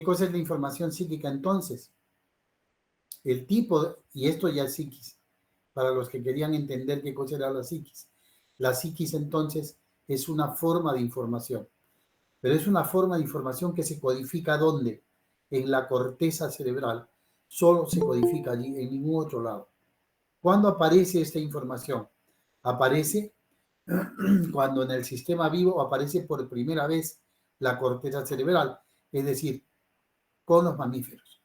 cosa es la información psíquica entonces? El tipo, y esto ya es psiquis, para los que querían entender qué cosa era la psiquis. La psiquis entonces es una forma de información, pero es una forma de información que se codifica ¿dónde? En la corteza cerebral. Solo se codifica allí, en ningún otro lado. ¿Cuándo aparece esta información? Aparece cuando en el sistema vivo aparece por primera vez la corteza cerebral, es decir, con los mamíferos.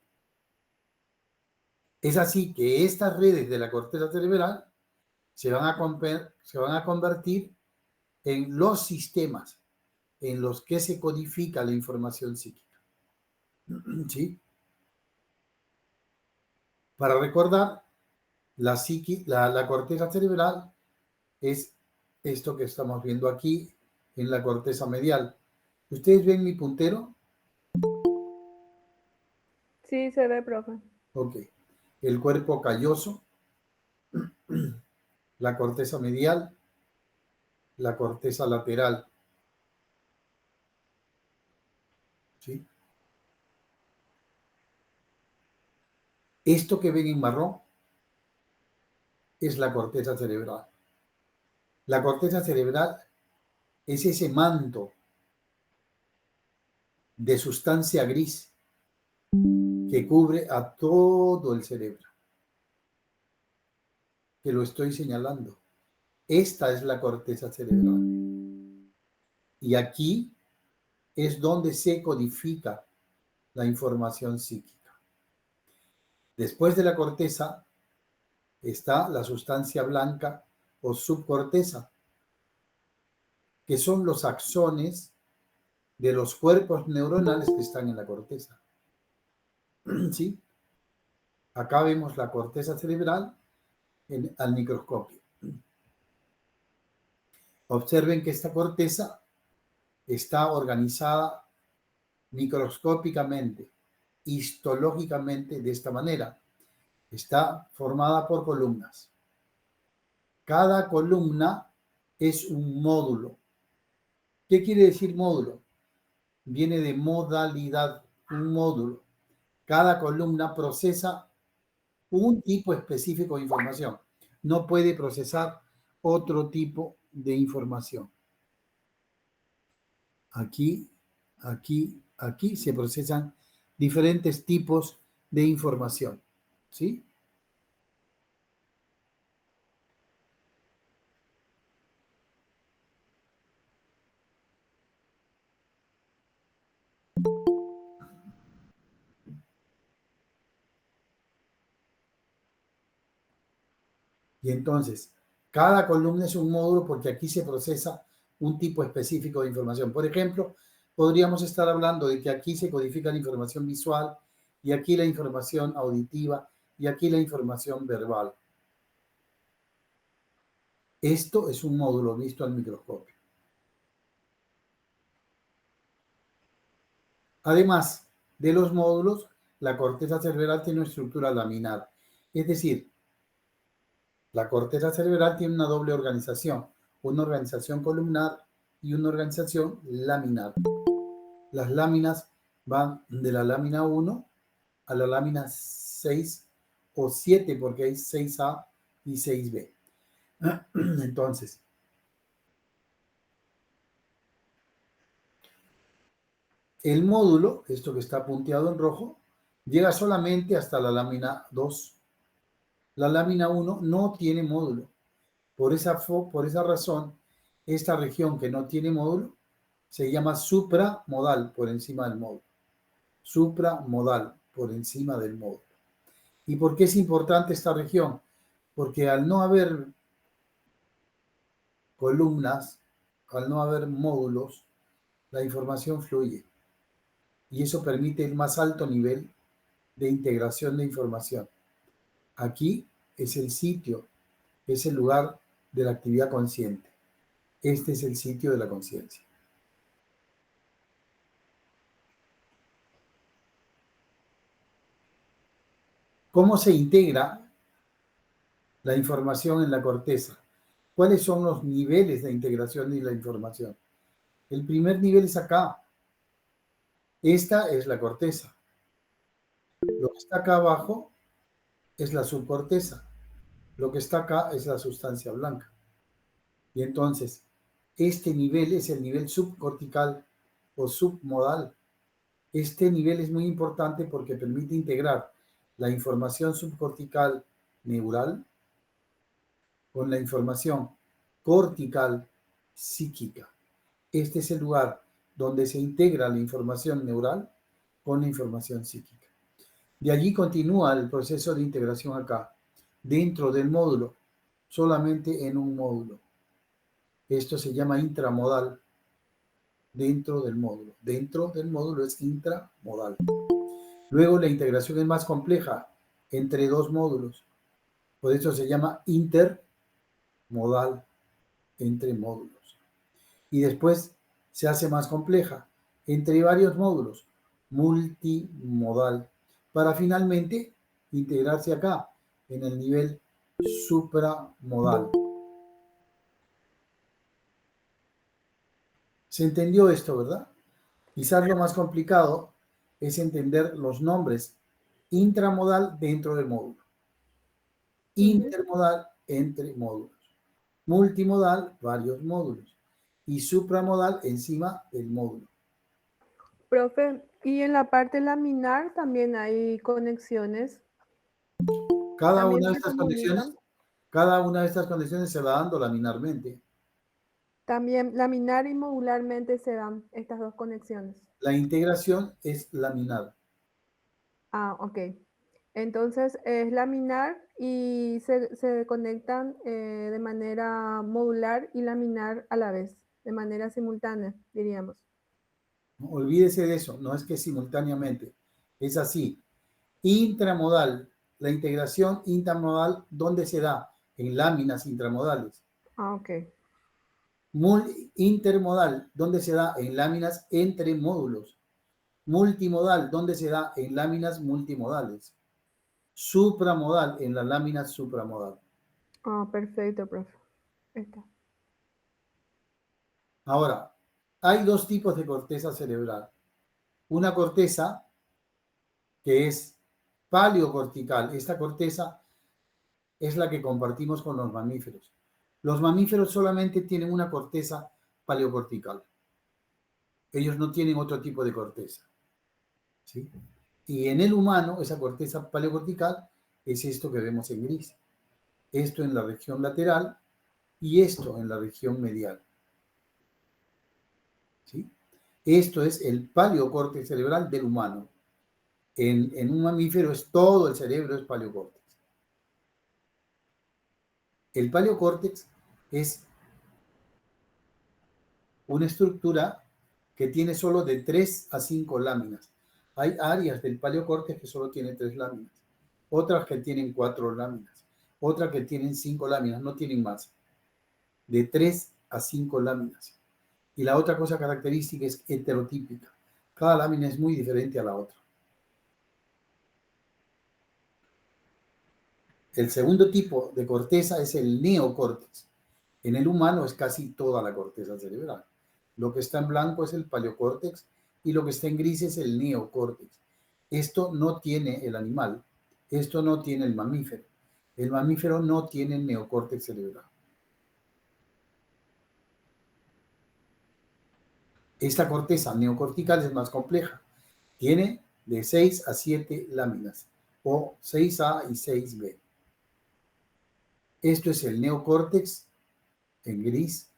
Es así que estas redes de la corteza cerebral se van a convertir en los sistemas en los que se codifica la información psíquica. ¿Sí? Para recordar, la corteza cerebral es esto que estamos viendo aquí en la corteza medial. ¿Ustedes ven mi puntero? Sí, se ve, profe. Ok. El cuerpo calloso, la corteza medial, la corteza lateral. ¿Sí? Esto que ven en marrón es la corteza cerebral. La corteza cerebral es ese manto de sustancia gris que cubre a todo el cerebro, que lo estoy señalando. Esta es la corteza cerebral. Y aquí es donde se codifica la información psíquica. Después de la corteza está la sustancia blanca o subcorteza, que son los axones de los cuerpos neuronales que están en la corteza. ¿Sí? Acá vemos la corteza cerebral al microscopio. Observen que esta corteza está organizada microscópicamente, histológicamente de esta manera. Está formada por columnas. Cada columna es un módulo. ¿Qué quiere decir módulo? Viene de modalidad, un módulo. Cada columna procesa un tipo específico de información. No puede procesar otro tipo de información. Aquí, aquí se procesan diferentes tipos de información. ¿Sí? Y entonces, cada columna es un módulo porque aquí se procesa un tipo específico de información. Por ejemplo, podríamos estar hablando de que aquí se codifica la información visual y aquí la información auditiva y aquí la información verbal. Esto es un módulo visto al microscopio. Además de los módulos, la corteza cerebral tiene una estructura laminar. Es decir, la corteza cerebral tiene una doble organización, una organización columnar y una organización laminar. Las láminas van de la lámina 1 a la lámina 6 o 7, porque hay 6A y 6B. Entonces, el módulo, esto que está punteado en rojo, llega solamente hasta la lámina 2. La lámina 1 no tiene módulo. Por esa razón, esta región que no tiene módulo se llama supramodal, por encima del módulo. Supramodal, por encima del módulo. ¿Y por qué es importante esta región? Porque al no haber columnas, al no haber módulos, la información fluye. Y eso permite el más alto nivel de integración de información. Aquí es el sitio, es el lugar de la actividad consciente. Este es el sitio de la conciencia. ¿Cómo se integra la información en la corteza? ¿Cuáles son los niveles de integración de la información? El primer nivel es acá. Esta es la corteza. Lo que está acá abajo es la subcorteza. Lo que está acá es la sustancia blanca. Y entonces, este nivel es el nivel subcortical o submodal. Este nivel es muy importante porque permite integrar la información subcortical neural con la información cortical psíquica. Este es el lugar donde se integra la información neural con la información psíquica. De allí continúa el proceso de integración acá, dentro del módulo, solamente en un módulo. Esto se llama intramodal, dentro del módulo. Dentro del módulo es intramodal. Luego la integración es más compleja entre dos módulos. Por eso se llama intermodal, entre módulos. Y después se hace más compleja entre varios módulos, multimodal, para finalmente integrarse acá, en el nivel supramodal. ¿Se entendió esto, verdad? Quizás lo más complicado es entender los nombres intramodal dentro del módulo, intermodal entre módulos, multimodal varios módulos y supramodal encima del módulo. Profe, y en la parte laminar también hay conexiones. Cada También una de se estas conexiones, comunican. cada una de estas conexiones se va dando laminarmente. También laminar y modularmente se dan estas dos conexiones. La integración es laminar. Ah, ok. Entonces es laminar y se conectan de manera modular y laminar a la vez, de manera simultánea, diríamos. ¿No? Olvídese de eso, no es que simultáneamente, es así. Intramodal, la integración intramodal, ¿dónde se da? En láminas intramodales. Ah, ok. Intermodal, ¿dónde se da? En láminas entre módulos. Multimodal, ¿dónde se da? En láminas multimodales. Supramodal, en las láminas supramodal. Ah, perfecto, profe. Está. Ahora, hay dos tipos de corteza cerebral. Una corteza que es paleocortical. Esta corteza es la que compartimos con los mamíferos. Los mamíferos solamente tienen una corteza paleocortical. Ellos no tienen otro tipo de corteza. ¿Sí? Y en el humano, esa corteza paleocortical es esto que vemos en gris. Esto en la región lateral y esto en la región medial. ¿Sí? Esto es el paleocórtex cerebral del humano. En un mamífero es todo el cerebro es paleocórtex. El paleocórtex es una estructura que tiene solo de 3 a 5 láminas. Hay áreas del paleocórtex que solo tienen 3 láminas, otras que tienen 4 láminas, otras que tienen 5 láminas, no tienen más. De 3 a 5 láminas. Y la otra cosa característica es heterotípica. Cada lámina es muy diferente a la otra. El segundo tipo de corteza es el neocórtex. En el humano es casi toda la corteza cerebral. Lo que está en blanco es el paleocórtex y lo que está en gris es el neocórtex. Esto no tiene el animal, esto no tiene el mamífero. El mamífero no tiene el neocórtex cerebral. Esta corteza neocortical es más compleja. Tiene de 6 a 7 láminas, o 6A y 6B. Esto es el neocórtex en gris,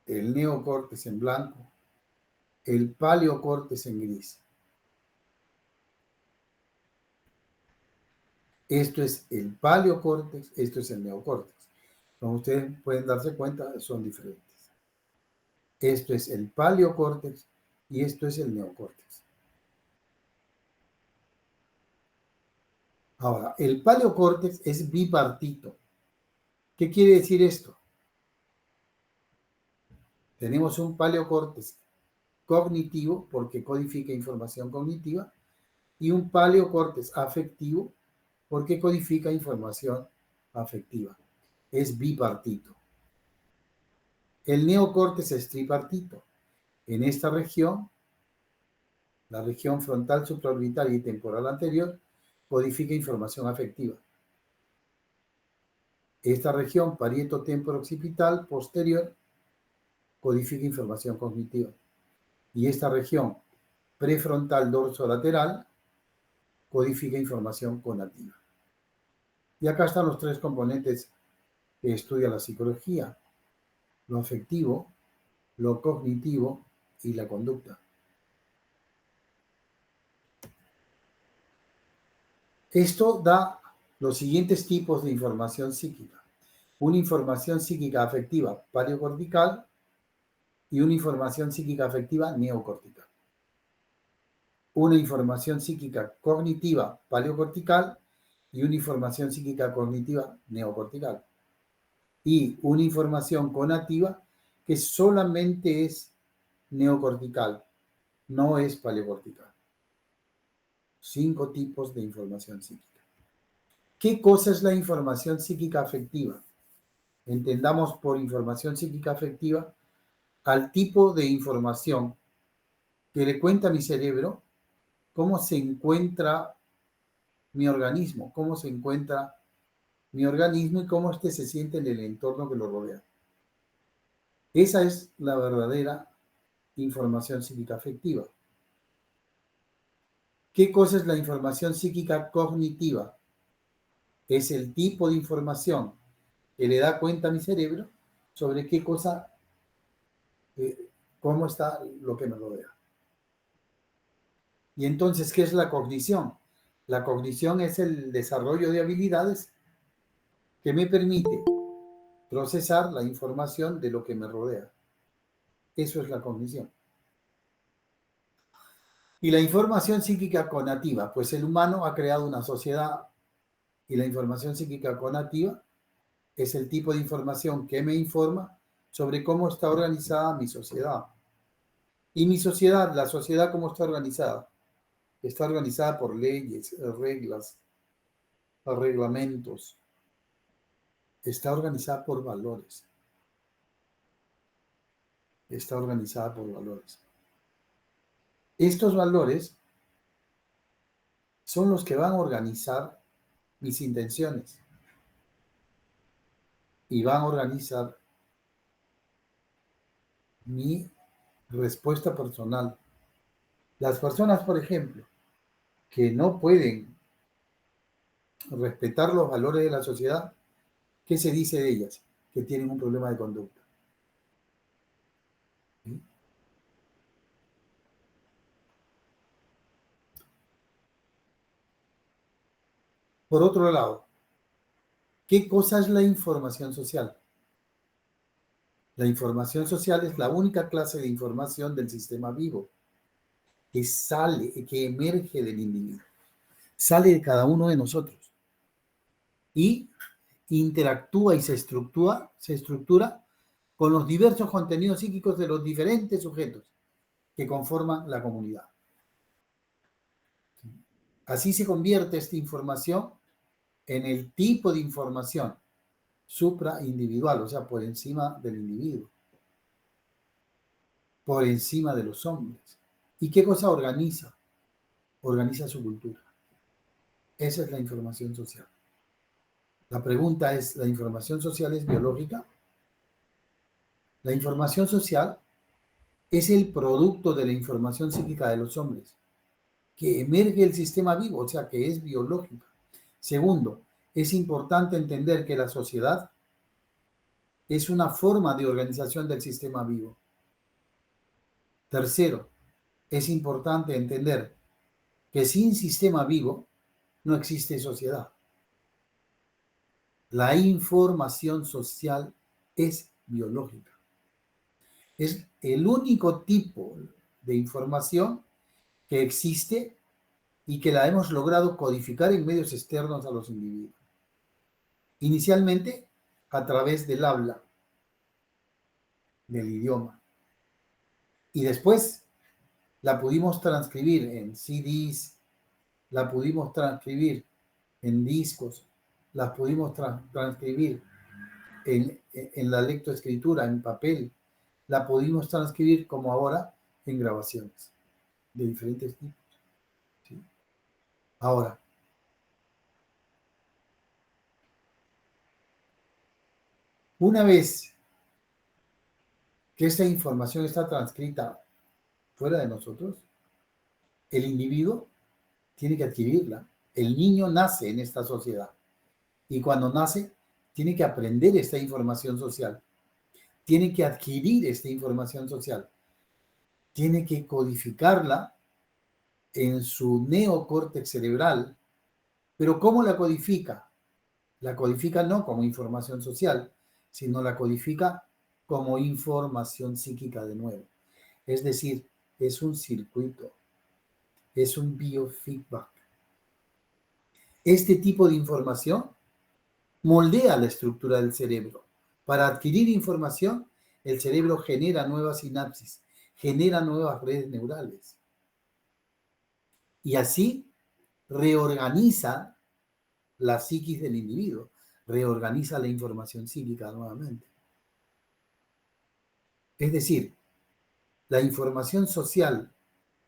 el neocórtex en blanco, el paleocórtex en gris. Esto es el paleocórtex, esto es el neocórtex. Como ustedes pueden darse cuenta, son diferentes. Esto es el paleocórtex y esto es el neocórtex. Ahora, el paleocórtex es bipartito. ¿Qué quiere decir esto? Tenemos un paleocórtex cognitivo, porque codifica información cognitiva, y un paleocórtex afectivo, porque codifica información afectiva. Es bipartito. El neocórtex es tripartito. En esta región La región frontal, supraorbital y temporal anterior codifica información afectiva. Esta región parieto-temporo-occipital posterior codifica información cognitiva. Y esta región prefrontal dorso-lateral codifica información conativa. Y acá están los tres componentes que estudia la psicología: lo afectivo, lo cognitivo y la conducta. Esto da los siguientes tipos de información psíquica: una información psíquica afectiva paleocortical y una información psíquica afectiva neocortical. Una información psíquica cognitiva paleocortical y una información psíquica cognitiva neocortical. Y una información conativa que solamente es neocortical, no es paleocortical. 5 tipos de información psíquica. ¿Qué cosa es la información psíquica afectiva? Entendamos por información psíquica afectiva al tipo de información que le cuenta a mi cerebro cómo se encuentra mi organismo, cómo se encuentra mi organismo y cómo éste se siente en el entorno que lo rodea. Esa es la verdadera información psíquica afectiva. ¿Qué cosa es la información psíquica cognitiva? Es el tipo de información que le da cuenta a mi cerebro sobre qué cosa, cómo está lo que me rodea. Y entonces, ¿qué es la cognición? La cognición es el desarrollo de habilidades que me permite procesar la información de lo que me rodea. Eso es la cognición. Y la información psíquica conativa, pues el humano ha creado una sociedad y la información psíquica conativa es el tipo de información que me informa sobre cómo está organizada mi sociedad. Y mi sociedad, la sociedad, ¿cómo está organizada? Está organizada por leyes, reglas, reglamentos. Está organizada por valores. Está organizada por valores. Estos valores son los que van a organizar mis intenciones y van a organizar mi respuesta personal. Las personas, por ejemplo, que no pueden respetar los valores de la sociedad, ¿qué se dice de ellas? Que tienen un problema de conducta. ¿Sí? Por otro lado, ¿qué cosa es la información social? La información social es la única clase de información del sistema vivo que sale, que emerge del individuo, sale de cada uno de nosotros y interactúa y se estructura con los diversos contenidos psíquicos de los diferentes sujetos que conforman la comunidad. Así se convierte esta información en el tipo de información supraindividual, o sea, por encima del individuo, por encima de los hombres. ¿Y qué cosa organiza? Organiza su cultura. Esa es la información social. La pregunta es, ¿la información social es biológica? La información social es el producto de la información psíquica de los hombres, que emerge del sistema vivo, o sea, que es biológica. Segundo, es importante entender que la sociedad es una forma de organización del sistema vivo. Tercero, es importante entender que sin sistema vivo no existe sociedad. La información social es biológica. Es el único tipo de información que existe y que la hemos logrado codificar en medios externos a los individuos. Inicialmente, a través del habla, del idioma. Y después la pudimos transcribir en CDs, la pudimos transcribir en discos, la pudimos transcribir en la lectoescritura, en papel, la pudimos transcribir como ahora en grabaciones. de diferentes tipos. ¿Sí? Ahora, una vez que esta información está transcrita fuera de nosotros, el individuo tiene que adquirirla. El niño nace en esta sociedad y cuando nace tiene que aprender esta información social, tiene que adquirir esta información social, tiene que codificarla en su neocórtex cerebral. Pero ¿cómo la codifica? La codifica no como información social, sino la codifica como información psíquica de nuevo. Es decir, es un circuito, es un biofeedback. Este tipo de información moldea la estructura del cerebro. Para adquirir información, el cerebro genera nuevas sinapsis, genera nuevas redes neurales. Y así reorganiza la psiquis del individuo, reorganiza la información psíquica nuevamente. Es decir, la información social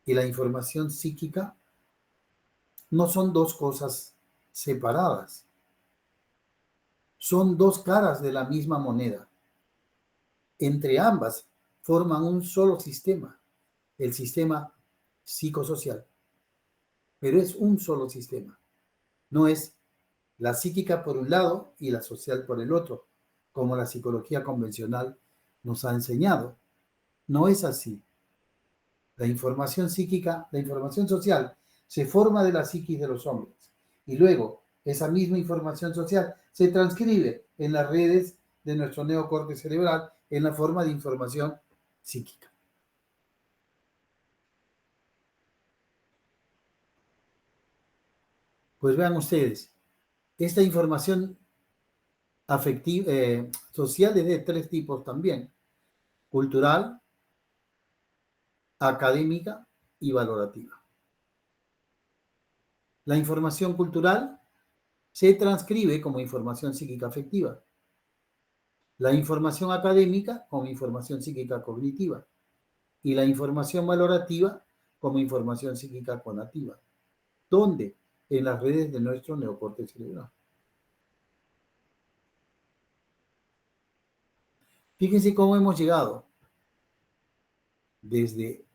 y la información psíquica no son dos cosas separadas, son dos caras de la misma moneda. Entre ambas forman un solo sistema, el sistema psicosocial, pero es un solo sistema. No es la psíquica por un lado y la social por el otro, como la psicología convencional nos ha enseñado. No es así. La información psíquica, la información social, se forma de la psiquis de los hombres y luego esa misma información social se transcribe en las redes de nuestro neocórtex cerebral en la forma de información psíquica. Pues vean ustedes, esta información afectiva, social es de tres tipos también: cultural, académica y valorativa. La información cultural se transcribe como información psíquica afectiva. La información académica como información psíquica cognitiva y la información valorativa como información psíquica conativa. ¿Dónde? En las redes de nuestro neocórtex cerebral. Fíjense cómo hemos llegado desde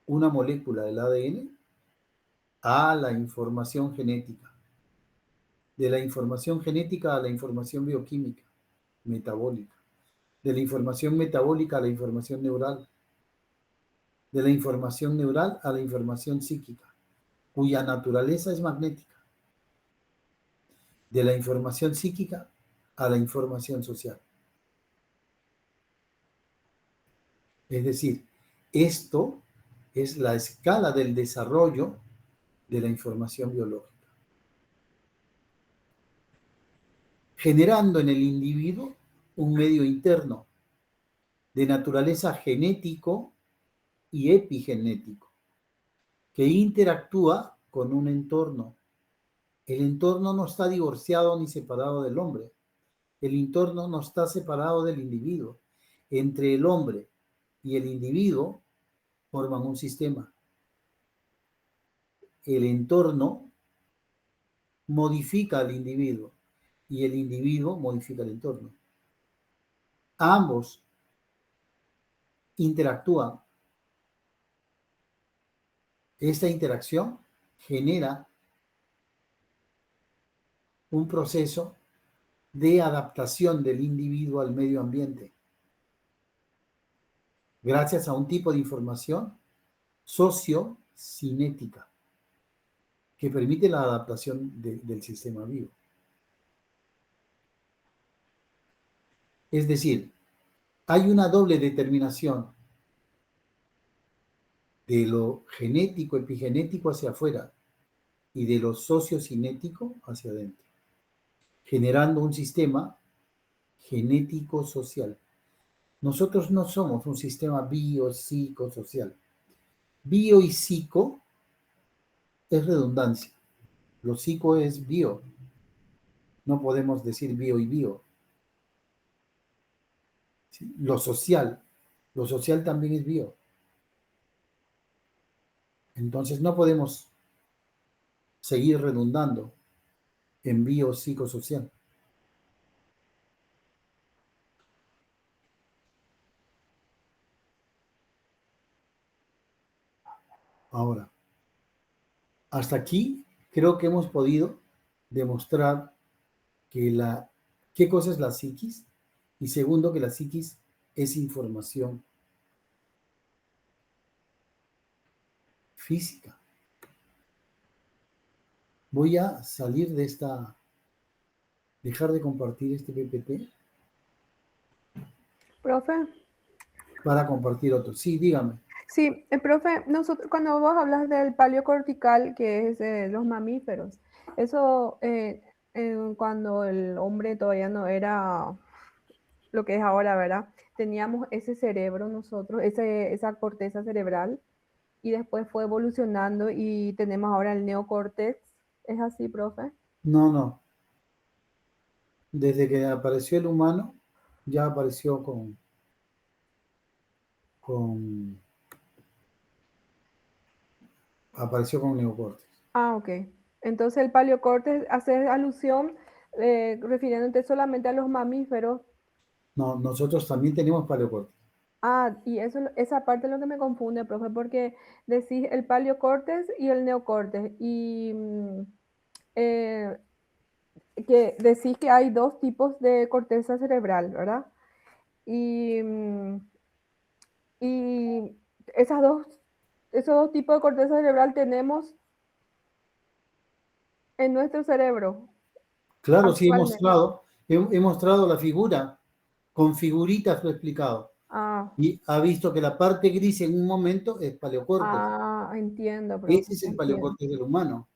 una molécula del ADN a la información genética, de la información genética a la información bioquímica, metabólica, de la información metabólica a la información neural, de la información neural a la información psíquica, cuya naturaleza es magnética, de la información psíquica a la información social. Es decir, esto es la escala del desarrollo de la información biológica, generando en el individuo un medio interno de naturaleza genético y epigenético, que interactúa con un entorno. El entorno no está divorciado ni separado del hombre. El entorno no está separado del individuo. Entre el hombre y el individuo forman un sistema. El entorno modifica al individuo y el individuo modifica el entorno. Ambos interactúan. Esta interacción genera un proceso de adaptación del individuo al medio ambiente, gracias a un tipo de información sociocinética que permite la adaptación del sistema vivo. Es decir, hay una doble determinación de lo genético, epigenético hacia afuera y de lo sociocinético hacia adentro, generando un sistema genético-social. Nosotros no somos un sistema biopsicosocial. Bio y psico es redundancia. Lo psico es bio. No podemos decir bio y bio. ¿Sí? Lo social también es bio. Entonces no podemos seguir redundando en biopsicosocial. Ahora, hasta aquí creo que hemos podido demostrar qué cosa es la psiquis y segundo, que la psiquis es información física. Voy a salir de dejar de compartir este PPT Profe, para compartir otro. Sí, dígame. sí, profe, nosotros, cuando vos hablas del paleocortical, que es de los mamíferos, eso cuando el hombre todavía no era lo que es ahora, ¿verdad? Teníamos ese cerebro nosotros, esa corteza cerebral, y después fue evolucionando y tenemos ahora el neocórtex. ¿Es así, profe? No, no. Desde que apareció el humano, ya apareció con apareció con neocortes. Ah, ok. Entonces el paleocortex hace alusión, refiriéndote solamente a los mamíferos. No, nosotros también tenemos paleocortes. Ah, y eso, esa parte es lo que me confunde, profe, porque decís el paleocortex y el neocortex, y eh, que decís que hay dos tipos de corteza cerebral, ¿verdad? Y, y esas dos, esos dos tipos de corteza cerebral tenemos en nuestro cerebro Claro, sí actualmente. he mostrado la figura, con figuritas lo he explicado. Ah, Y ha visto que la parte gris en un momento es paleocortes. entiendo, profe, Ese es el entiendo. paleocortes del humano.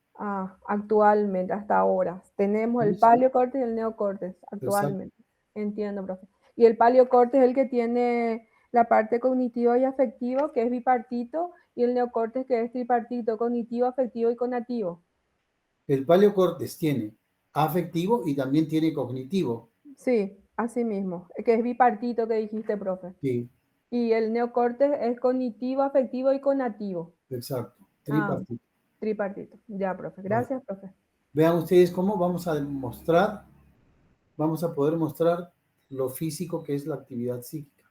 Actualmente, hasta ahora. Tenemos Sí, el sí, paleocortes y el neocortes, exacto. actualmente. Entiendo, profe. Y el paleocortes es el que tiene la parte cognitiva y afectiva, que es bipartito, y el neocortes, que es tripartito, cognitivo, afectivo y conativo. El paleocortes tiene afectivo y también tiene cognitivo. Sí, así mismo, que es bipartito que dijiste, profe. Sí, Y el neocortes es cognitivo, afectivo y conativo. exacto. Ah, Tripartito. tripartito. Ya, profe. Bueno, Gracias, profe. vean ustedes cómo vamos a poder mostrar lo físico que es la actividad psíquica.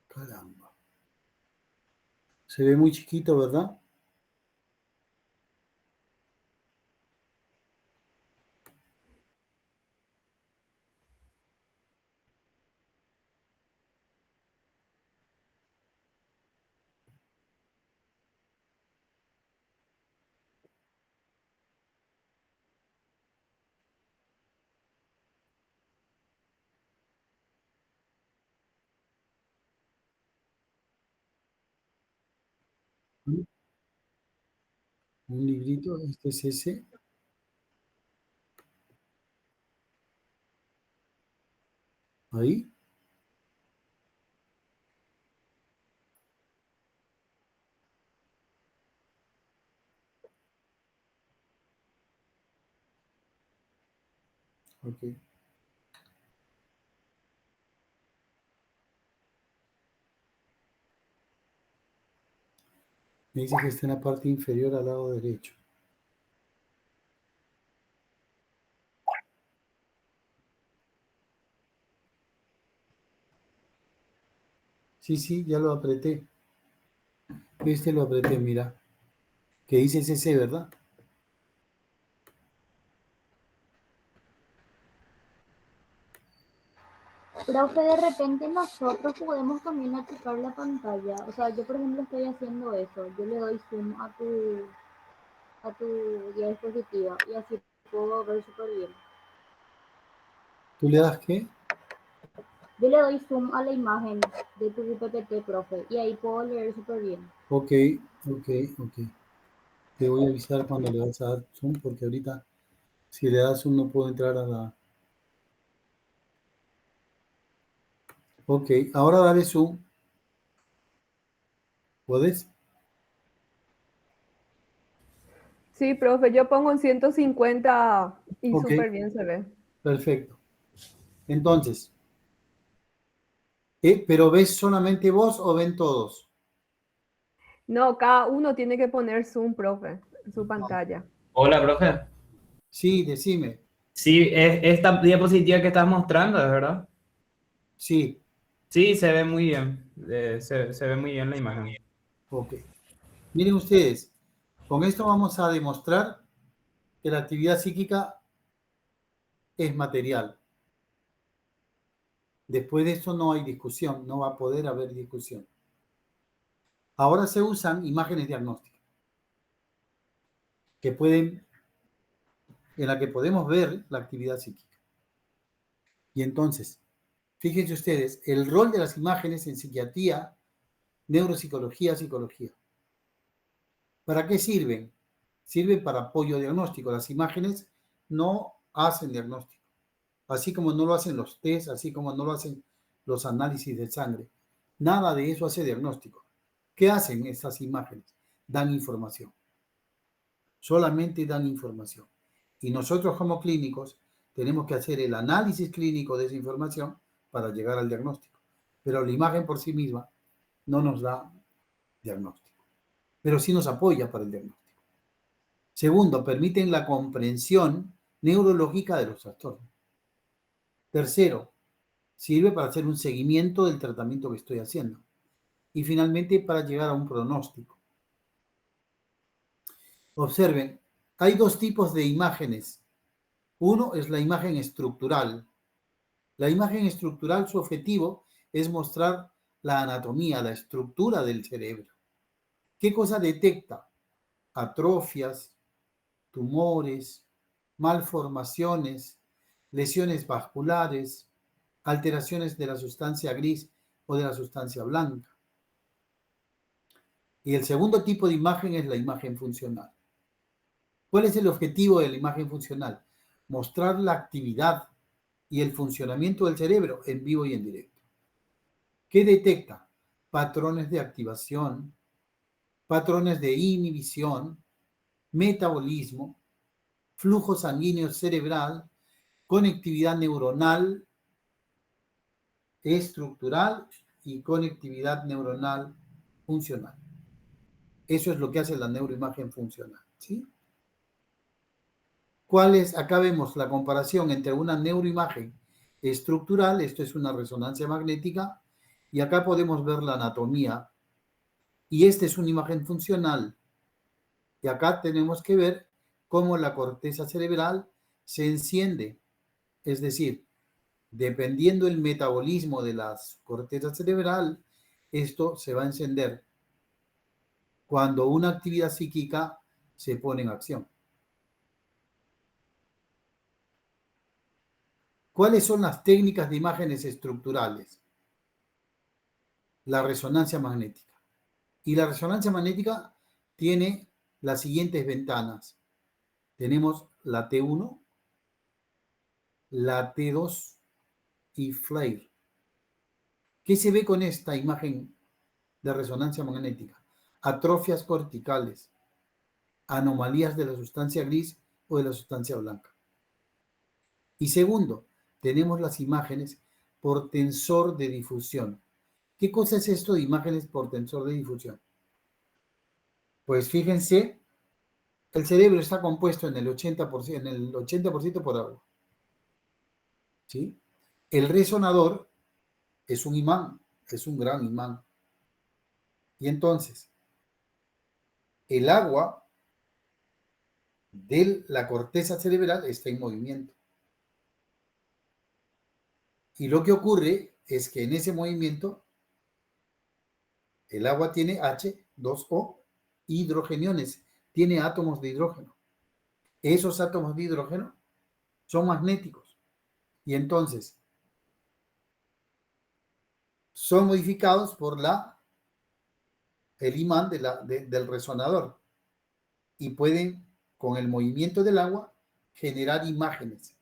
Caramba. Se ve muy chiquito, ¿verdad? Un librito, este es ese. Ahí. Ok. Me dice que está en la parte inferior al lado derecho. Sí, sí, ya lo apreté. Este lo apreté, mira. Que dice CC, ¿verdad? Profe, de repente nosotros podemos también achicar la pantalla. O sea, yo por ejemplo estoy haciendo eso. Yo le doy zoom a tu dispositivo y así puedo ver súper bien. ¿Tú le das qué? Yo le doy zoom a la imagen de tu PPT, profe, y ahí puedo leer súper bien. Ok, ok, ok. Te voy a avisar cuando le vas a dar zoom, porque ahorita si le das zoom no puedo entrar a la... Ok, ahora dale zoom. ¿Puedes? Sí, profe, yo pongo en 150 y Ok, súper bien se ve. perfecto. Entonces, ¿pero ves solamente vos o ven todos? No, cada uno tiene que poner zoom, profe, en su pantalla. Hola, profe. Sí, decime. Sí, es esta diapositiva que estás mostrando, ¿es verdad? Sí, Sí, se ve muy bien. Se ve muy bien la imagen. ok. Miren ustedes, con esto vamos a demostrar que la actividad psíquica es material. Después de esto no hay discusión, no va a poder haber discusión. Ahora se usan imágenes diagnósticas que pueden, en la que podemos ver la actividad psíquica. Y entonces, fíjense ustedes, el rol de las imágenes en psiquiatría, neuropsicología, psicología. ¿Para qué sirven? Sirven para apoyo diagnóstico. Las imágenes no hacen diagnóstico, así como no lo hacen los test, así como no lo hacen los análisis de sangre. Nada de eso hace diagnóstico. ¿Qué hacen estas imágenes? Dan información. Solamente dan información. Y nosotros como clínicos tenemos que hacer el análisis clínico de esa información para llegar al diagnóstico. Pero la imagen por sí misma no nos da diagnóstico, pero sí nos apoya para el diagnóstico. Segundo, permiten la comprensión neurológica de los trastornos. Tercero, sirve para hacer un seguimiento del tratamiento que estoy haciendo. Y finalmente, para llegar a un pronóstico. Observen, hay dos tipos de imágenes. Uno es la imagen estructural. La imagen estructural, su objetivo es mostrar la anatomía, la estructura del cerebro. ¿Qué cosa detecta? Atrofias, tumores, malformaciones, lesiones vasculares, alteraciones de la sustancia gris o de la sustancia blanca. Y el segundo tipo de imagen es la imagen funcional. ¿Cuál es el objetivo de la imagen funcional? Mostrar la actividad y el funcionamiento del cerebro en vivo y en directo. ¿Qué detecta? Patrones de activación, patrones de inhibición, metabolismo, flujo sanguíneo cerebral, conectividad neuronal, estructural y conectividad neuronal funcional. Eso es lo que hace la neuroimagen funcional, ¿sí? ¿Cuál es? Acá vemos la comparación entre una neuroimagen estructural, esto es una resonancia magnética, y acá podemos ver la anatomía, y esta es una imagen funcional, y acá tenemos que ver cómo la corteza cerebral se enciende, es decir, dependiendo del metabolismo de la corteza cerebral, esto se va a encender cuando una actividad psíquica se pone en acción. ¿Cuáles son las técnicas de imágenes estructurales? La resonancia magnética. Y la resonancia magnética tiene las siguientes ventanas. Tenemos la T1, la T2 y FLAIR. ¿Qué se ve con esta imagen de resonancia magnética? Atrofias corticales, anomalías de la sustancia gris o de la sustancia blanca. Y segundo, tenemos las imágenes por tensor de difusión. ¿Qué cosa es esto de imágenes por tensor de difusión? Pues fíjense, el cerebro está compuesto en el 80% por agua. ¿Sí? El resonador es un imán, es un gran imán. Y entonces, el agua de la corteza cerebral está en movimiento. Y lo que ocurre es que en ese movimiento el agua tiene H2O hidrogeniones, tiene átomos de hidrógeno. Esos átomos de hidrógeno son magnéticos y entonces son modificados por el imán del resonador y pueden, con el movimiento del agua, generar imágenes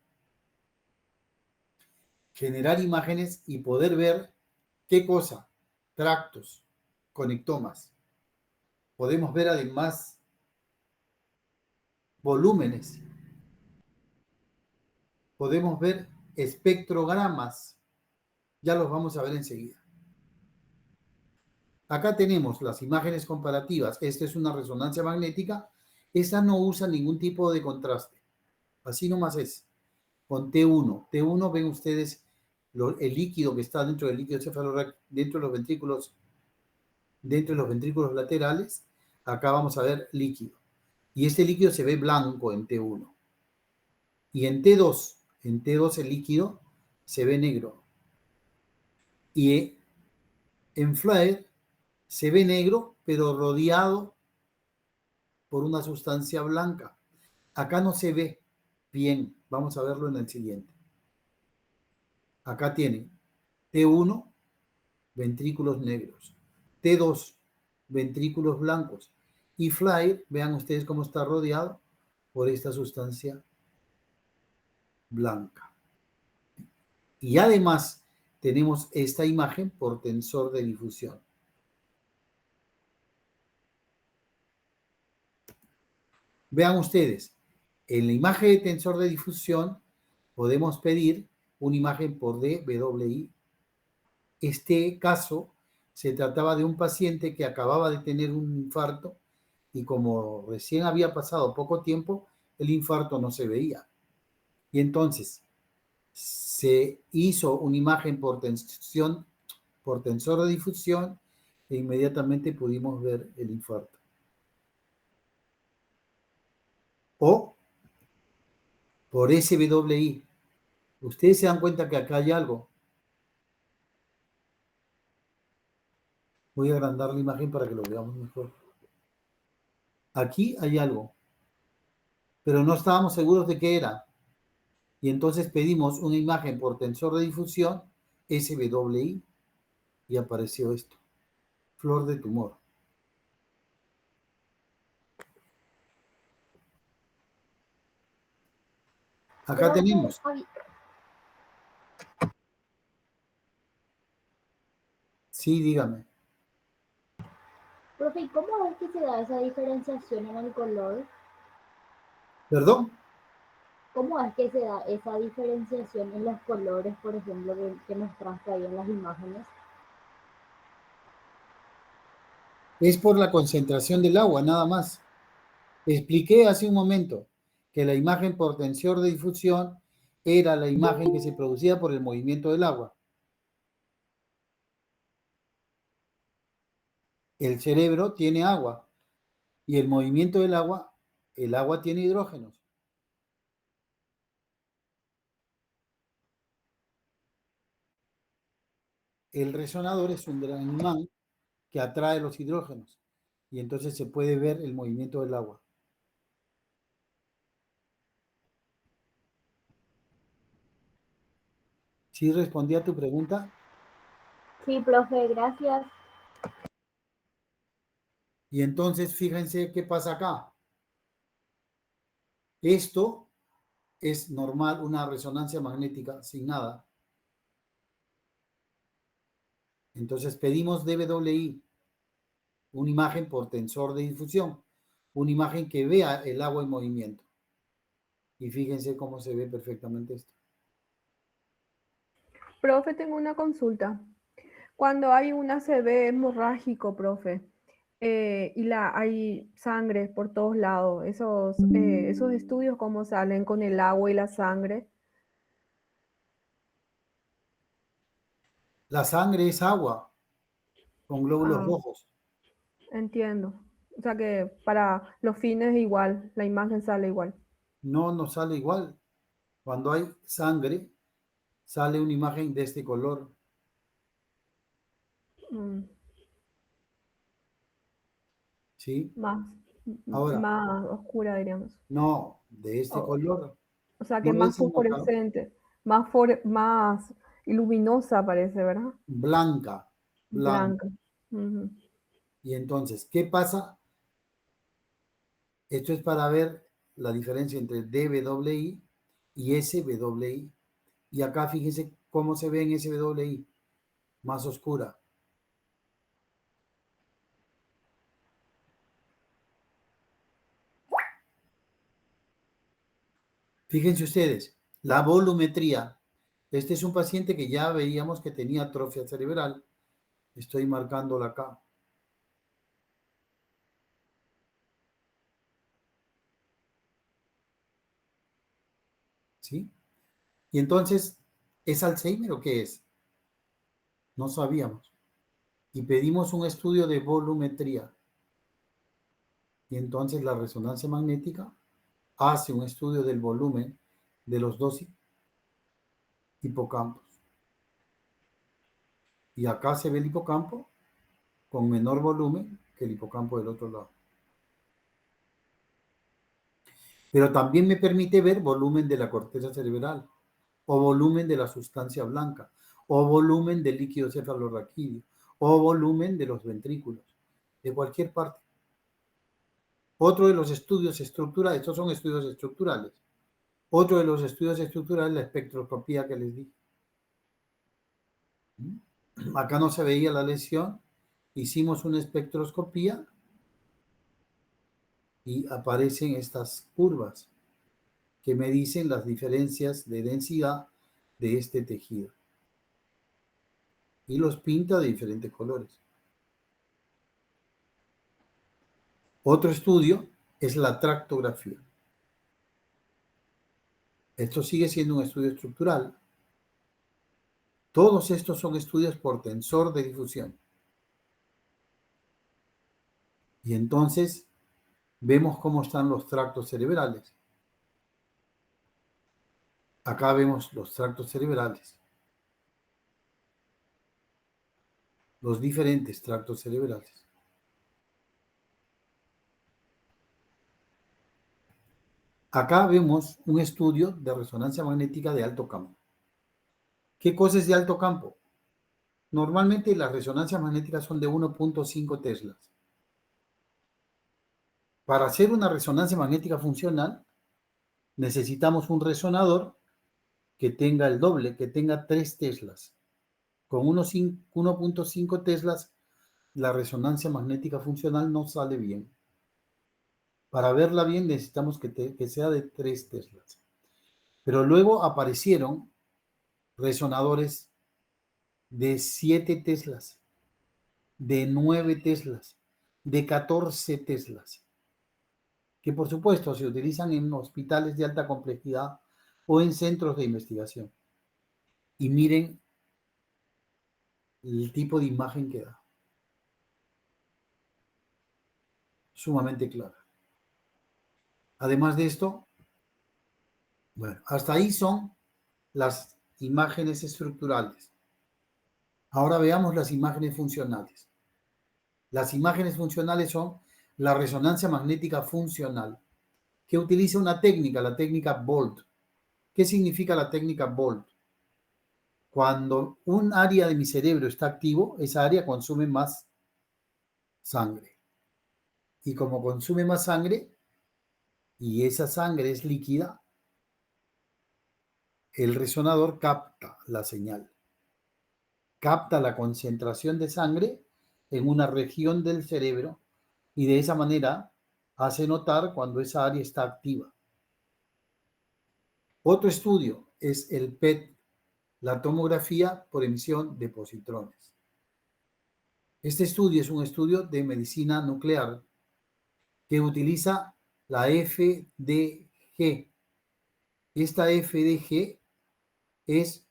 y poder ver qué cosa, tractos, conectomas. Podemos ver además volúmenes, podemos ver espectrogramas, ya los vamos a ver enseguida. Acá tenemos las imágenes comparativas. Esta es una resonancia magnética. Esta no usa ningún tipo de contraste. Así nomás es. Con T1. T1 ven ustedes el líquido que está dentro del líquido cefalorraquídeo, dentro de los ventrículos laterales. Acá vamos a ver líquido. Y este líquido se ve blanco en T1. Y en T2 el líquido se ve negro. Y en FLAIR se ve negro, pero rodeado por una sustancia blanca. Acá no se ve bien. Vamos a verlo en el siguiente. Acá tiene T1, ventrículos negros. T2, ventrículos blancos. Y FLAIR, vean ustedes cómo está rodeado por esta sustancia blanca. Y además tenemos esta imagen por tensor de difusión. Vean ustedes, en la imagen de tensor de difusión podemos pedir una imagen por DWI. Este caso se trataba de un paciente que acababa de tener un infarto y como recién había pasado poco tiempo, el infarto no se veía. Y entonces se hizo una imagen por tensor de difusión e inmediatamente pudimos ver el infarto. O por SWI. Ustedes se dan cuenta que acá hay algo. Voy a agrandar la imagen para que lo veamos mejor. Aquí hay algo, pero no estábamos seguros de qué era. Y entonces pedimos una imagen por tensor de difusión, SWI, y apareció esto. Flor de tumor. Acá tenemos. Sí, dígame. Profe, ¿y cómo es que se da esa diferenciación en el color? ¿Perdón? ¿Cómo es que se da esa diferenciación en los colores, por ejemplo, que nos trae en las imágenes? Es por la concentración del agua, nada más. Expliqué hace un momento que la imagen por tensor de difusión era la imagen que se producía por el movimiento del agua. El cerebro tiene agua y el movimiento del agua, el agua tiene hidrógenos. El resonador es un gran imán que atrae los hidrógenos y entonces se puede ver el movimiento del agua. ¿Sí respondí a tu pregunta? Sí, profe, gracias. Y entonces fíjense qué pasa acá. Esto es normal, una resonancia magnética sin nada. Entonces pedimos DWI, una imagen por tensor de difusión, una imagen que vea el agua en movimiento. Y fíjense cómo se ve perfectamente esto. Profe, tengo una consulta. Cuando hay un ACV hemorrágico, profe, y hay sangre por todos lados, esos estudios, ¿cómo salen con el agua y la sangre? La sangre es agua con glóbulos Ah, rojos. entiendo. O sea que para los fines igual, la imagen sale igual. No nos sale igual. Cuando hay sangre, sale una imagen de este color. Mm, ¿Sí? más, Ahora, más oscura, diríamos. no, de este O, color. o sea que ¿No más ves en acá? fosforescente, más luminosa parece, ¿verdad? Blanca, blanca. Blanca. Ujú. Y entonces, ¿qué pasa? Esto es para ver la diferencia entre DWI y SWI. Y acá fíjense cómo se ve en SWI, más oscura. Fíjense ustedes, la volumetría. Este es un paciente que ya veíamos que tenía atrofia cerebral. Estoy marcándola acá. ¿Sí? Y entonces, ¿es Alzheimer o qué es? No sabíamos. Y pedimos un estudio de volumetría. Y entonces la resonancia magnética hace un estudio del volumen de los dos hipocampos. Y acá se ve el hipocampo con menor volumen que el hipocampo del otro lado. Pero también me permite ver volumen de la corteza cerebral, o volumen de la sustancia blanca, o volumen del líquido cefalorraquídeo, o volumen de los ventrículos, de cualquier parte. Otro de los estudios estructurales, estos son estudios estructurales. Otro de los estudios estructurales es la espectroscopía que les di. Acá no se veía la lesión, hicimos una espectroscopía y aparecen estas curvas que me dicen las diferencias de densidad de este tejido. Y los pinta de diferentes colores. Otro estudio es la tractografía. Esto sigue siendo un estudio estructural. Todos estos son estudios por tensor de difusión. Y entonces vemos cómo están los tractos cerebrales. Acá vemos los tractos cerebrales. Los diferentes tractos cerebrales. Acá vemos un estudio de resonancia magnética de alto campo. ¿Qué cosa es de alto campo? Normalmente las resonancias magnéticas son de 1.5 teslas. Para hacer una resonancia magnética funcional, necesitamos un resonador que tenga el doble, que tenga 3 teslas. Con 1.5 teslas, la resonancia magnética funcional no sale bien. Para verla bien necesitamos que sea de 3 teslas. Pero luego aparecieron resonadores de 7 teslas, de 9 teslas, de 14 teslas, que por supuesto se utilizan en hospitales de alta complejidad o en centros de investigación. Y miren el tipo de imagen que da. Sumamente clara. Además de esto, bueno, hasta ahí son las imágenes estructurales. Ahora veamos las imágenes funcionales. Las imágenes funcionales son la resonancia magnética funcional, que utiliza una técnica, la técnica Bolt. ¿Qué significa la técnica Bolt? Cuando un área de mi cerebro está activo, esa área consume más sangre. Y como consume más sangre, y esa sangre es líquida, el resonador capta la señal. Capta la concentración de sangre en una región del cerebro y de esa manera hace notar cuando esa área está activa. Otro estudio es el PET, la tomografía por emisión de positrones. Este estudio es un estudio de medicina nuclear que utiliza la FDG. Esta FDG es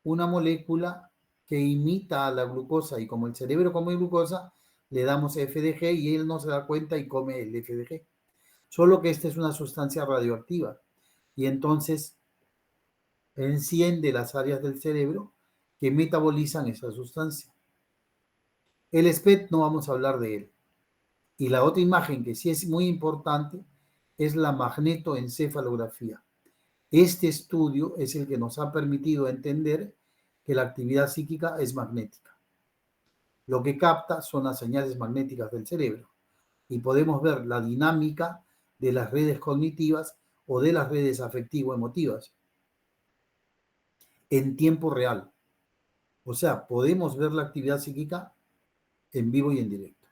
una molécula que imita a la glucosa y como el cerebro come glucosa, le damos FDG y él no se da cuenta y come el FDG. Solo que esta es una sustancia radioactiva y entonces enciende las áreas del cerebro que metabolizan esa sustancia. El SPECT no vamos a hablar de él. Y la otra imagen que sí es muy importante es la magnetoencefalografía. Este estudio es el que nos ha permitido entender que la actividad psíquica es magnética. Lo que capta son las señales magnéticas del cerebro y podemos ver la dinámica de las redes cognitivas o de las redes afectivo-emotivas en tiempo real. O sea, podemos ver la actividad psíquica en vivo y en directo.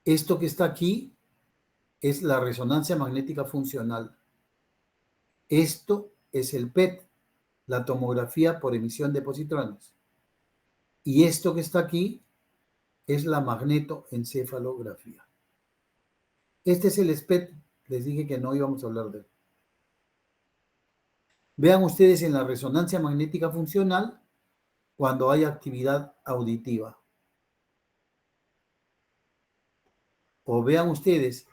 Esto que está aquí es la resonancia magnética funcional. Esto es el PET, la tomografía por emisión de positrones. Y esto que está aquí es la magnetoencefalografía. Este es el SPECT. Les dije que no íbamos a hablar de él. Vean ustedes en la resonancia magnética funcional cuando hay actividad auditiva. O vean ustedes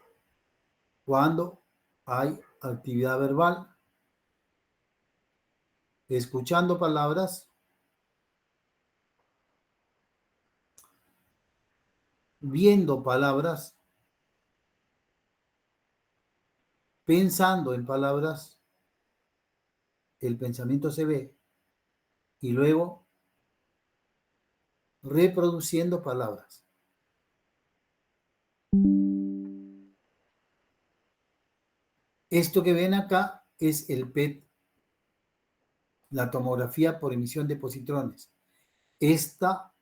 cuando hay actividad verbal, escuchando palabras, viendo palabras, pensando en palabras, el pensamiento se ve y luego reproduciendo palabras. Esto que ven acá es el PET, la tomografía por emisión de positrones. Esta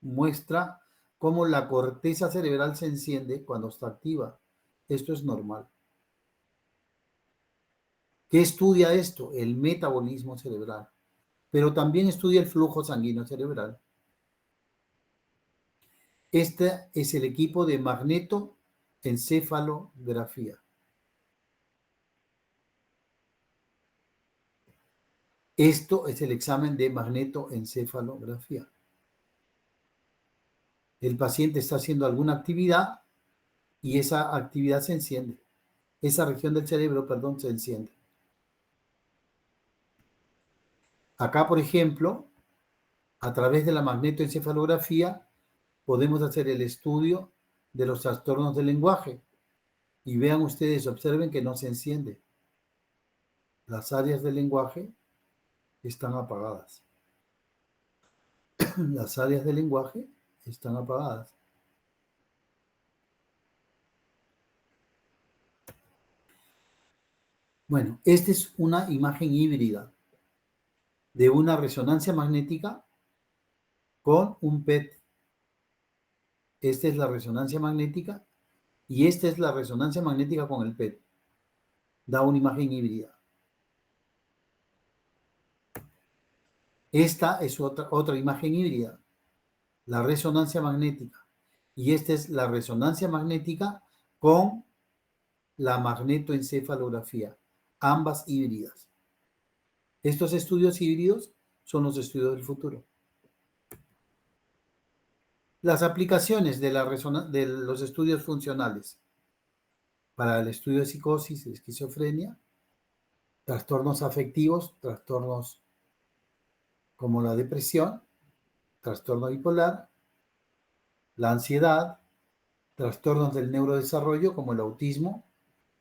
muestra cómo la corteza cerebral se enciende cuando está activa. Esto es normal. ¿Qué estudia esto? El metabolismo cerebral, pero también estudia el flujo sanguíneo cerebral. Este es el equipo de magnetoencefalografía. Esto es el examen de magnetoencefalografía. El paciente está haciendo alguna actividad y esa actividad se enciende. Esa región del cerebro, perdón, se enciende. Acá, por ejemplo, a través de la magnetoencefalografía podemos hacer el estudio de los trastornos del lenguaje. Y vean ustedes, observen que no se enciende. Las áreas del lenguaje están apagadas. Las áreas del lenguaje están apagadas. Bueno, esta es una imagen híbrida de una resonancia magnética con un PET. Esta es la resonancia magnética y esta es la resonancia magnética con el PET. Da una imagen híbrida. Esta es otra imagen híbrida, la resonancia magnética. Y esta es la resonancia magnética con la magnetoencefalografía, ambas híbridas. Estos estudios híbridos son los estudios del futuro. Las aplicaciones de los estudios funcionales para el estudio de psicosis, de esquizofrenia, trastornos afectivos, trastornos como la depresión, trastorno bipolar, la ansiedad, trastornos del neurodesarrollo como el autismo,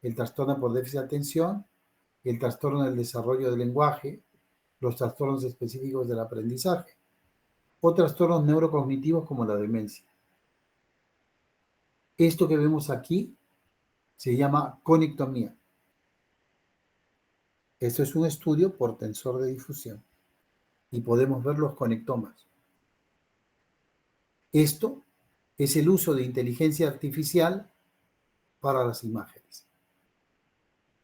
el trastorno por déficit de atención, el trastorno del desarrollo del lenguaje, los trastornos específicos del aprendizaje, o trastornos neurocognitivos como la demencia. Esto que vemos aquí se llama conectomía. Esto es un estudio por tensor de difusión y podemos ver los conectomas. Esto es el uso de inteligencia artificial para las imágenes.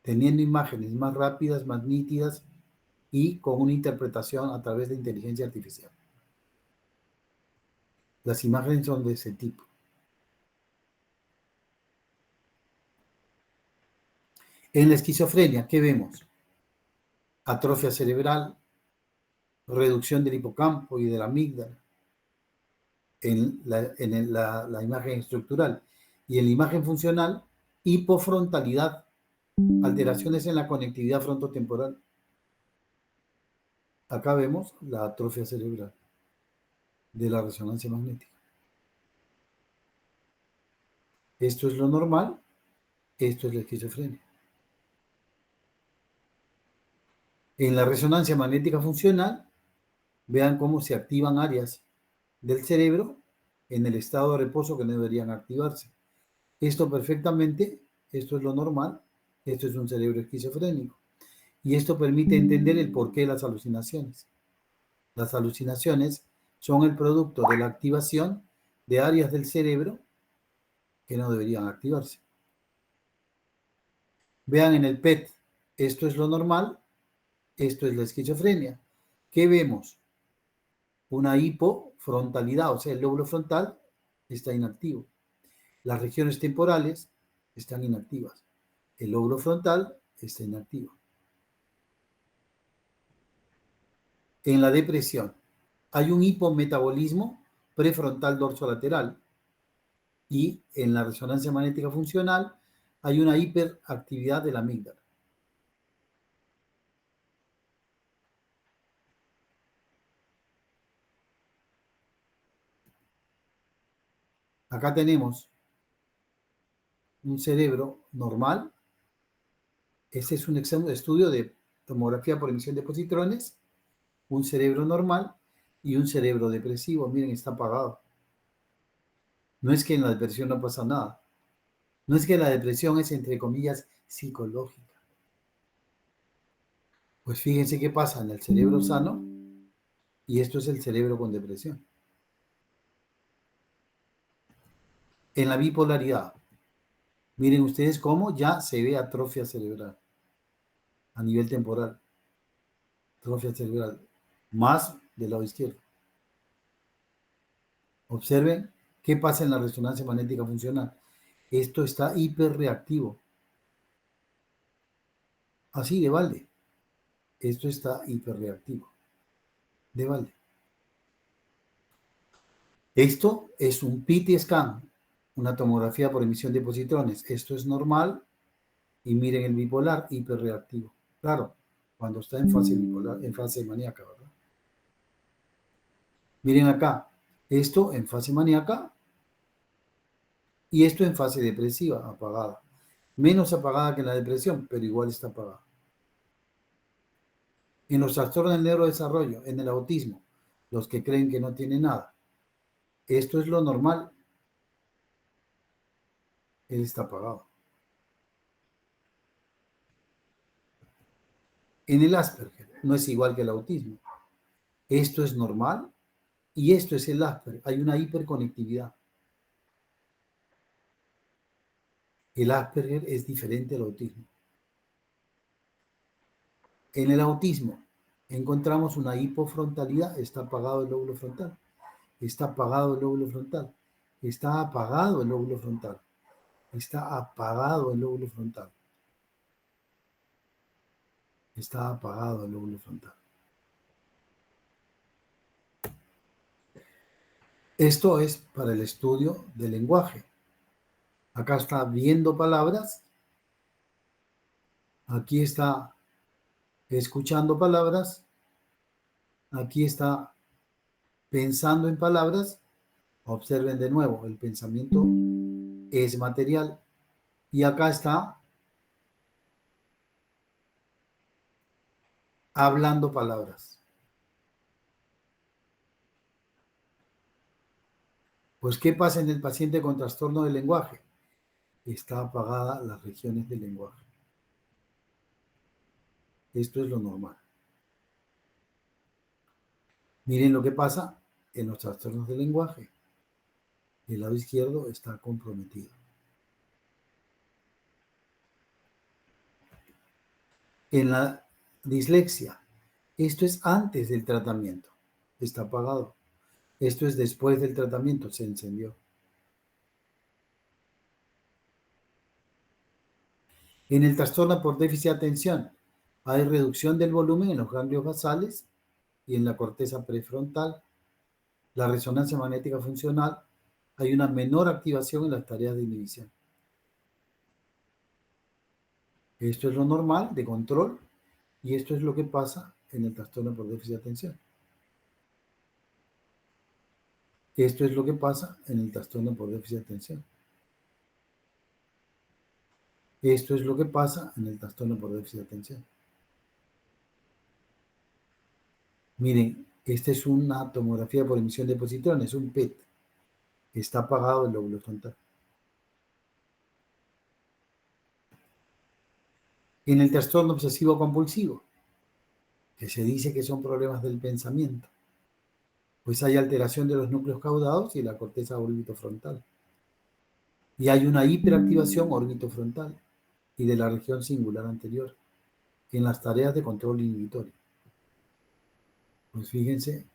Teniendo imágenes más rápidas, más nítidas y con una interpretación a través de inteligencia artificial. Las imágenes son de ese tipo. En la esquizofrenia, ¿qué vemos? Atrofia cerebral, reducción del hipocampo y de la amígdala en la imagen estructural. Y en la imagen funcional, hipofrontalidad, alteraciones en la conectividad frontotemporal. Acá vemos la atrofia cerebral de la resonancia magnética. Esto es lo normal, esto es la esquizofrenia. En la resonancia magnética funcional, vean cómo se activan áreas del cerebro en el estado de reposo que no deberían activarse. Esto perfectamente, esto es lo normal, esto es un cerebro esquizofrénico. Y esto permite entender el porqué de las alucinaciones. Las alucinaciones son el producto de la activación de áreas del cerebro que no deberían activarse. Vean en el PET, esto es lo normal, esto es la esquizofrenia. ¿Qué vemos? Una hipofrontalidad, o sea, el lóbulo frontal está inactivo. Las regiones temporales están inactivas. El lóbulo frontal está inactivo. En la depresión hay un hipometabolismo prefrontal dorsolateral y en la resonancia magnética funcional hay una hiperactividad de la amígdala. Acá tenemos un cerebro normal. Este es un estudio de tomografía por emisión de positrones, un cerebro normal y un cerebro depresivo. Miren, está apagado. No es que en la depresión no pasa nada. No es que la depresión es, entre comillas, psicológica. Pues fíjense qué pasa en el cerebro sano y esto es el cerebro con depresión. En la bipolaridad, miren ustedes cómo ya se ve atrofia cerebral a nivel temporal. Atrofia cerebral, más del lado izquierdo. Observen qué pasa en la resonancia magnética funcional. Esto está hiperreactivo. Así de balde. Esto está hiperreactivo. De balde. Esto es un PET scan, una tomografía por emisión de positrones. Esto es normal y miren el bipolar hiperreactivo. Claro, cuando está en fase bipolar, en fase maníaca, ¿verdad? Miren acá, esto en fase maníaca y esto en fase depresiva, apagada. Menos apagada que en la depresión, pero igual está apagada. En los trastornos del neurodesarrollo, en el autismo, los que creen que no tienen nada. Esto es lo normal. Él está apagado. En el Asperger no es igual que el autismo. Esto es normal y esto es el Asperger. Hay una hiperconectividad. El Asperger es diferente al autismo. En el autismo encontramos una hipofrontalidad. Está apagado el lóbulo frontal. Está apagado el lóbulo frontal. Está apagado el lóbulo frontal. Está apagado el lóbulo frontal. Está apagado el lóbulo frontal. Esto es para el estudio del lenguaje. Acá está viendo palabras. Aquí está escuchando palabras. Aquí está pensando en palabras. Observen de nuevo, el pensamiento es material. Y acá está hablando palabras. Pues, ¿qué pasa en el paciente con trastorno del lenguaje? Está apagada las regiones del lenguaje. Esto es lo normal. Miren lo que pasa en los trastornos del lenguaje. El lado izquierdo está comprometido. En la dislexia, Esto es antes del tratamiento, está apagado. Esto es después del tratamiento, se encendió. En el trastorno por déficit de atención hay reducción del volumen en los ganglios basales y en la corteza prefrontal. La resonancia magnética funcional, hay una menor activación en las tareas de inhibición. Esto es lo normal de control y esto es lo que pasa en el trastorno por déficit de atención. Esto es lo que pasa en el trastorno por déficit de atención. Esto es lo que pasa en el trastorno por déficit de atención. Miren, esta es una tomografía por emisión de positrones, un PET. Está apagado el lóbulo frontal. En el trastorno obsesivo compulsivo, que se dice que son problemas del pensamiento, pues hay alteración de los núcleos caudados y la corteza orbitofrontal. Y hay una hiperactivación orbitofrontal y de la región singular anterior en las tareas de control inhibitorio. Pues fíjense,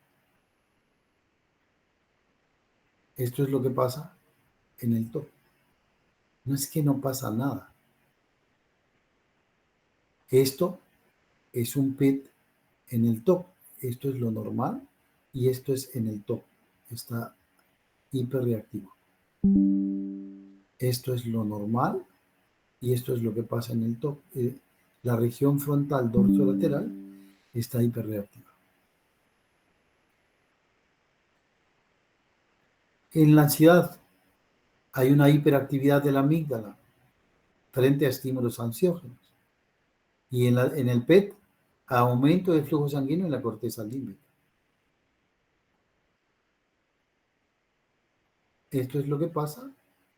esto es lo que pasa en el TOC. No es que no pasa nada. Esto es un PET en el TOC. Esto es lo normal y esto es en el TOC. Está hiperreactivo. Esto es lo normal y esto es lo que pasa en el TOC. La región frontal dorsolateral está hiperreactiva. En la ansiedad hay una hiperactividad de la amígdala frente a estímulos ansiógenos. Y en el PET, aumento del flujo sanguíneo en la corteza límbica. Esto es lo que pasa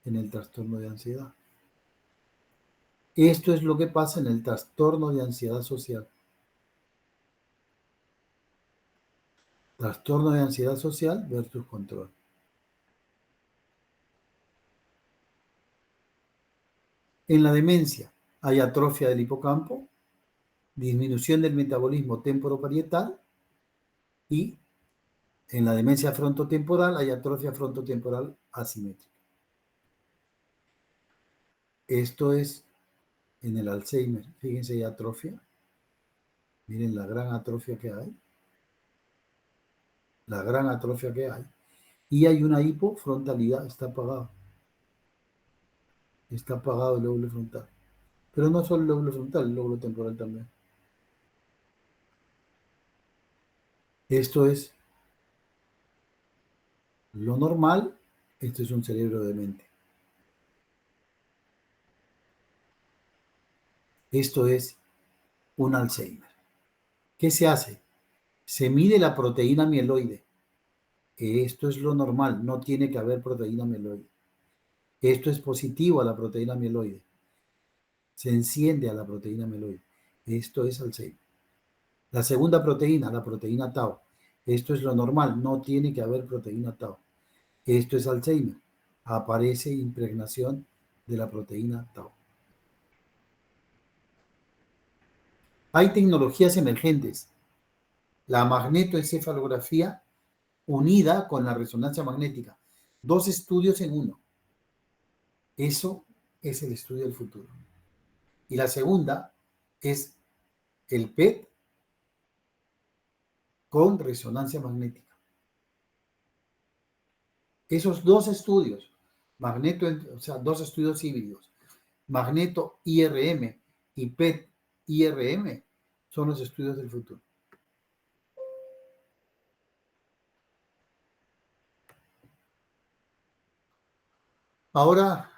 en el trastorno de ansiedad. Esto es lo que pasa en el trastorno de ansiedad social. Trastorno de ansiedad social versus control. En la demencia hay atrofia del hipocampo, disminución del metabolismo temporoparietal y en la demencia frontotemporal hay atrofia frontotemporal asimétrica. Esto es en el Alzheimer. Fíjense, hay atrofia. Miren la gran atrofia que hay. La gran atrofia que hay. Y hay una hipofrontalidad, está apagado. Está apagado el lóbulo frontal. Pero no solo el lóbulo frontal, el lóbulo temporal también. Esto es lo normal. Esto es un cerebro demente. Esto es un Alzheimer. ¿Qué se hace? Se mide la proteína mieloide. Esto es lo normal, no tiene que haber proteína mieloide. Esto es positivo a la proteína mieloide. Se enciende a la proteína mieloide. Esto es Alzheimer. La segunda proteína, la proteína tau. Esto es lo normal, no tiene que haber proteína tau. Esto es Alzheimer. Aparece impregnación de la proteína tau. Hay tecnologías emergentes. La magnetoencefalografía unida con la resonancia magnética. 2 estudios en uno. Eso es el estudio del futuro. Y la segunda es el PET con resonancia magnética. Esos 2 estudios, o sea, 2 estudios híbridos, magneto IRM y PET IRM, son los estudios del futuro. Ahora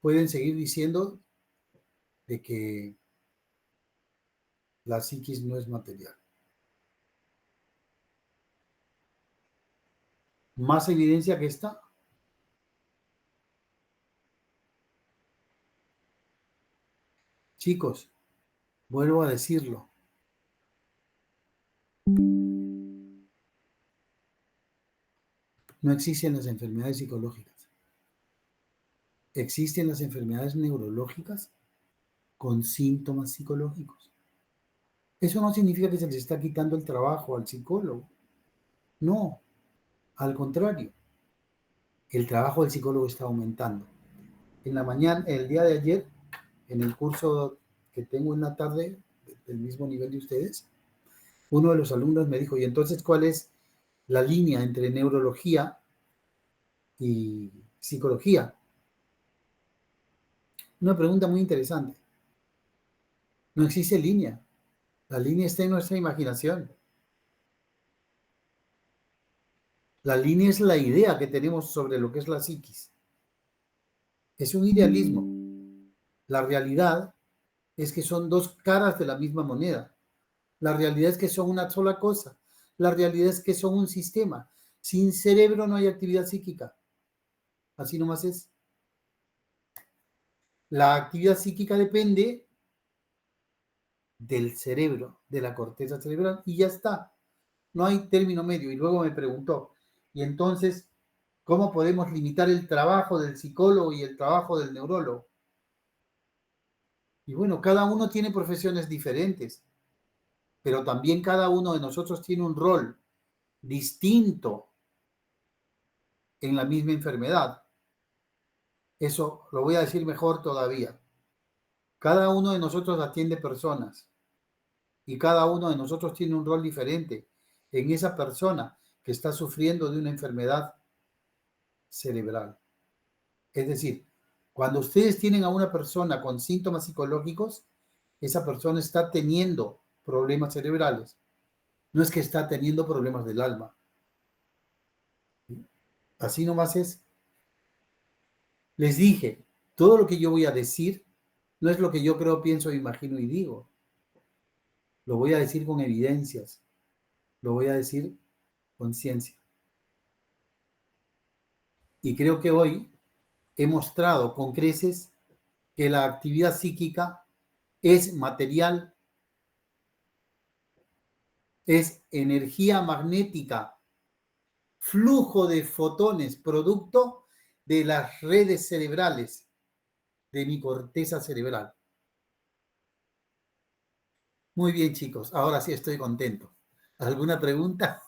pueden seguir diciendo de que la psiquis no es material. Más evidencia que esta. Chicos, vuelvo a decirlo. No existen las enfermedades psicológicas. Existen las enfermedades neurológicas con síntomas psicológicos. Eso no significa que se les está quitando el trabajo al psicólogo. No, al contrario, el trabajo del psicólogo está aumentando. En la mañana, el día de ayer, en el curso que tengo en la tarde, del mismo nivel de ustedes, uno de los alumnos me dijo, ¿y entonces cuál es la línea entre neurología y psicología? Una pregunta muy interesante. No existe línea. La línea está en nuestra imaginación. La línea es la idea que tenemos sobre lo que es la psiquis. Es un idealismo. La realidad es que son dos caras de la misma moneda. La realidad es que son una sola cosa. La realidad es que son un sistema. Sin cerebro no hay actividad psíquica. Así nomás es. La actividad psíquica depende del cerebro, de la corteza cerebral, y ya está. No hay término medio. Y luego me preguntó, y entonces, ¿cómo podemos limitar el trabajo del psicólogo y el trabajo del neurólogo? Y bueno, cada uno tiene profesiones diferentes, pero también cada uno de nosotros tiene un rol distinto en la misma enfermedad. Eso lo voy a decir mejor todavía. Cada uno de nosotros atiende personas y cada uno de nosotros tiene un rol diferente en esa persona que está sufriendo de una enfermedad cerebral. Es decir, cuando ustedes tienen a una persona con síntomas psicológicos, esa persona está teniendo problemas cerebrales. No es que está teniendo problemas del alma. Así nomás es. Les dije, todo lo que yo voy a decir no es lo que yo creo, pienso, imagino y digo. Lo voy a decir con evidencias. Lo voy a decir con ciencia. Y creo que hoy he mostrado con creces que la actividad psíquica es material, es energía magnética, flujo de fotones, producto de las redes cerebrales de mi corteza cerebral. Muy bien, chicos. Ahora sí estoy contento. ¿Alguna pregunta?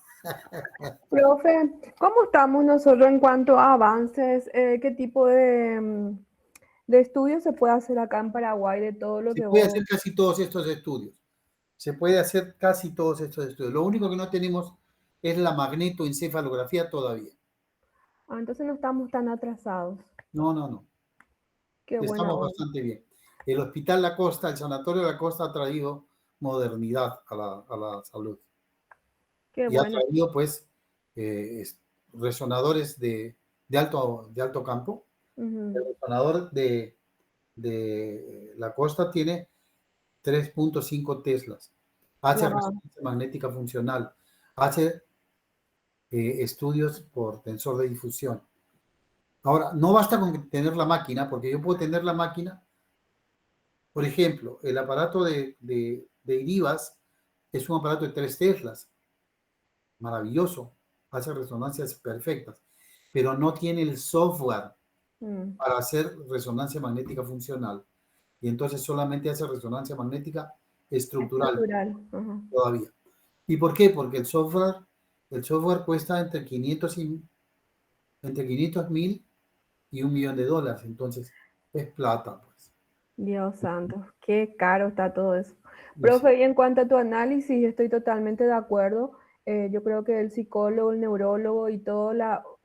Profe, ¿cómo estamos nosotros en cuanto a avances? ¿Qué tipo de estudios se puede hacer acá en Paraguay de todo lo Se que puede vos... hacer casi todos estos estudios. Se puede hacer casi todos estos estudios. Lo único que no tenemos es la magnetoencefalografía todavía. Ah, entonces no estamos tan atrasados. No, no, no. Qué buena Estamos onda. bastante bien. El Hospital La Costa, el Sanatorio de La Costa ha traído modernidad a la salud. Qué Y ha bueno. traído, pues, resonadores de alto campo. Ujú. El resonador de La Costa tiene 3.5 teslas. Hace Wow. resonancia magnética funcional. Hace estudios por tensor de difusión. Ahora, no basta con tener la máquina, porque yo puedo tener la máquina. Por ejemplo, el aparato de IRIVAS es un aparato de 3 teslas. Maravilloso. Hace resonancias perfectas. Pero no tiene el software para hacer resonancia magnética funcional. Y entonces solamente hace resonancia magnética estructural Estructural. Ajá. todavía. ¿Y por qué? Porque el software cuesta entre 500.000 y $1.000.000. Entonces, es plata, pues. Dios santo, qué caro está todo eso. Sí. Profe, y en cuanto a tu análisis, estoy totalmente de acuerdo. Yo creo que el psicólogo, el neurólogo y todo lo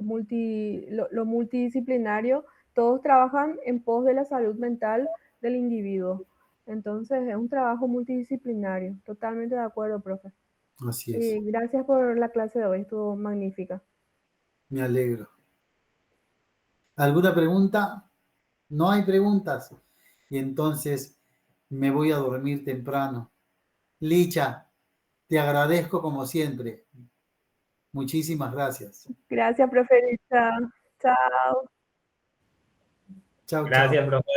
multidisciplinario, todos trabajan en pos de la salud mental del individuo. Entonces, es un trabajo multidisciplinario. Totalmente de acuerdo, profe. Así es. Y gracias por la clase de hoy, estuvo magnífica. Me alegro. ¿Alguna pregunta? No hay preguntas. Y entonces me voy a dormir temprano. Licha, te agradezco como siempre. Muchísimas gracias. Gracias, profe. Chao. Chao, chao. Gracias, profe.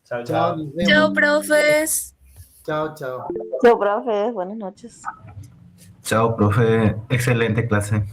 Chao, Chao, chao. nos vemos. Chao, profes. Chao, chao. Chao, profe. Buenas noches. Chao, profe. Excelente clase.